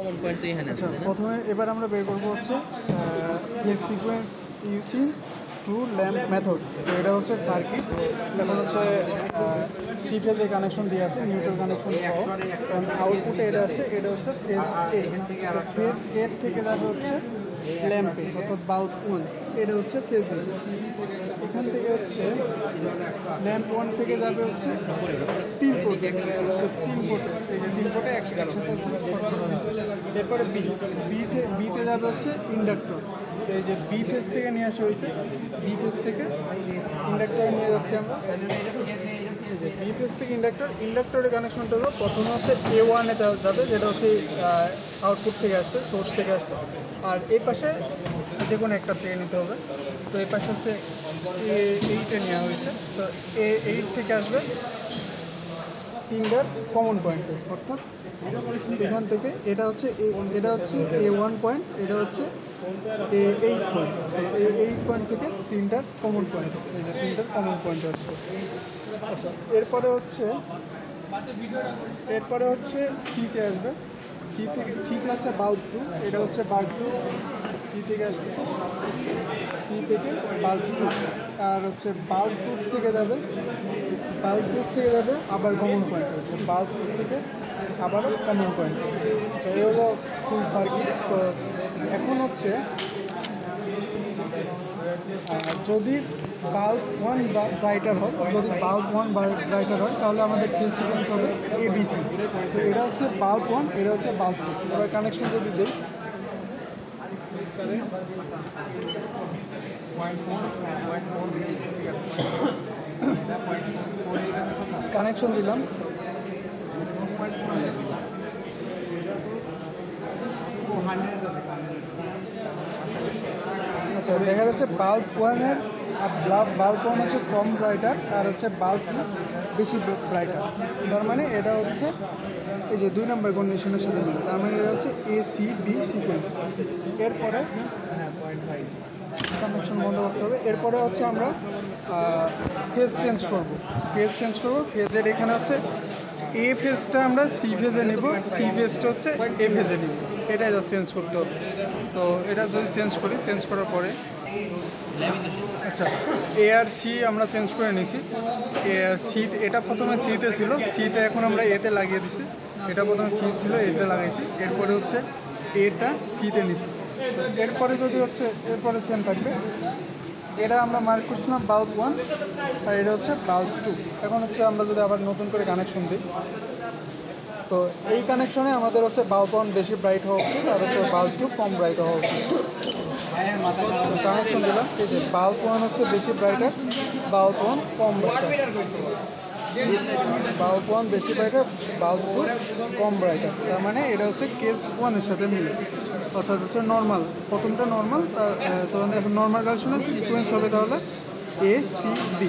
Common point তো এখানে আছে, আচ্ছা, তাই না? প্রথমে এবার আমরা বের করবো হচ্ছে phase sequence using two lamp method. তো এটা হচ্ছে সার্কিট। এখন হচ্ছে 3 ফেজে কানেকশন দিয়ে আছে, নিউট্রাল কানেকশন সহ। কারণ আউটপুটে এটা আছে, এটা হচ্ছে ফেজ এ। ফেজ এর থেকে যাবে হচ্ছে ল্যাম্পে, অর্থাৎ বাল্ব 1। এটা হচ্ছে ফেজ এ। এখান থেকে হচ্ছে ল্যাম্প 1 থেকে যাবে হচ্ছে 3 পোর্টে। 3 পোর্টে একসাথে হচ্ছে শর্ট করা হয়েছে। এরপরে বিতে যাবে হচ্ছে ইন্ডাক্টর। তো এই যে বি ফেজ থেকে নিয়ে আসা হয়েছে, বি ফেজ থেকে ইন্ডাক্টরে নিয়ে যাচ্ছি আমরা। বি ফেজ থেকে ইন্ডাক্টরের কানেকশনটা হলো প্রথমে হচ্ছে A1 এ যাবে, যেটা হচ্ছে আউটপুট থেকে আসছে, সোর্স থেকে আসছে। আর এই পাশে যে কোনো একটা থেকে নিতে হবে। তো এই পাশে হচ্ছে A8 নেওয়া হয়েছে। তো A8 থেকে আসবে তিনটার কমন পয়েন্টে, অর্থাৎ এখান থেকে এটা হচ্ছে A1 পয়েন্ট, এটা হচ্ছে A8 পয়েন্ট। A8 পয়েন্ট থেকে তিনটার কমন পয়েন্ট, এই যে তিনটার কমন পয়েন্ট আসছে। আচ্ছা, এরপরে হচ্ছে সিতে আসবে। সিতে আসছে বাল্ব 2, এটা হচ্ছে বাল্ব 2। সি থেকে আসতেছে, সি থেকে বাল্ব 2। আর হচ্ছে বাল্ব 2 থেকে যাবে আবার কমন পয়েন্ট, হচ্ছে বাল্ব 2 থেকে আবারও কমন পয়েন্ট। আচ্ছা, এই হলো ফুল সার্কিট। তো এখন হচ্ছে যদি বাল্ব 1 ব্রাইটার হয়, তাহলে আমাদের ফেজ সিকোয়েন্স হবে ABC। তো এটা হচ্ছে বাল্ব 1, এটা হচ্ছে বাল্ব 2। এবার কানেকশন যদি দিই, কানেকশন দিলাম। আচ্ছা, দেখা যাচ্ছে বাল্ব 1 হচ্ছে কম ব্রাইটার, আর হচ্ছে বাল্ব 2 বেশি ব্রাইটার। তার মানে এটা হচ্ছে এই যে 2 নম্বর কন্ডিশনের সাথে মিলে, তার মানে এটা হচ্ছে ACB সিকোয়েন্স। এরপরে কানেকশন বন্ধ করতে হবে। এরপরে হচ্ছে আমরা ফেজ চেঞ্জ করব। ফেজের এখানে হচ্ছে এ ফেজটা আমরা সি ফেজে নিব, সি ফেজটা হচ্ছে এ ফেজে নিব। এটাই জাস্ট চেঞ্জ করতে হবে। তো এটা যদি চেঞ্জ করার পরে, আচ্ছা, এ আর সি আমরা চেঞ্জ করে নিছি। এ আর সি, এটা প্রথমে সিতে ছিল, সিটা এখন আমরা এতে লাগিয়ে দিছি। এটা প্রথমে সি ছিল, এতে লাগাইছি। এরপরে হচ্ছে এটা সিতে নিছি। এরপরে সেম থাকবে। এটা আমরা মার্ক করছিলাম বাল্ব 1, আর এটা হচ্ছে বাল্ব 2। এখন হচ্ছে আমরা যদি আবার নতুন করে কানেকশন দিই, তো এই কানেকশনে আমাদের হচ্ছে বাল্ব 1 বেশি ব্রাইট হওয়া উচিত, আর হচ্ছে বাল্ব 2 কম ব্রাইট হওয়া উচিত। কানেকশন দিলাম, এই যে বাল্ব 1 হচ্ছে বেশি ব্রাইটার, বাল্ব 1 কম ব্রাইটার। বাল্ব 1 বেশি ব্রাইটার, বাল্ব 2 কম ব্রাইটার। তার মানে এটা হচ্ছে কেস 1 এর সাথে মিলে, অর্থাৎ হচ্ছে নর্মাল। প্রথমটা নর্মাল, তো এখন নর্মাল কানেকশনের সিকোয়েন্স হবে তাহলে ACB।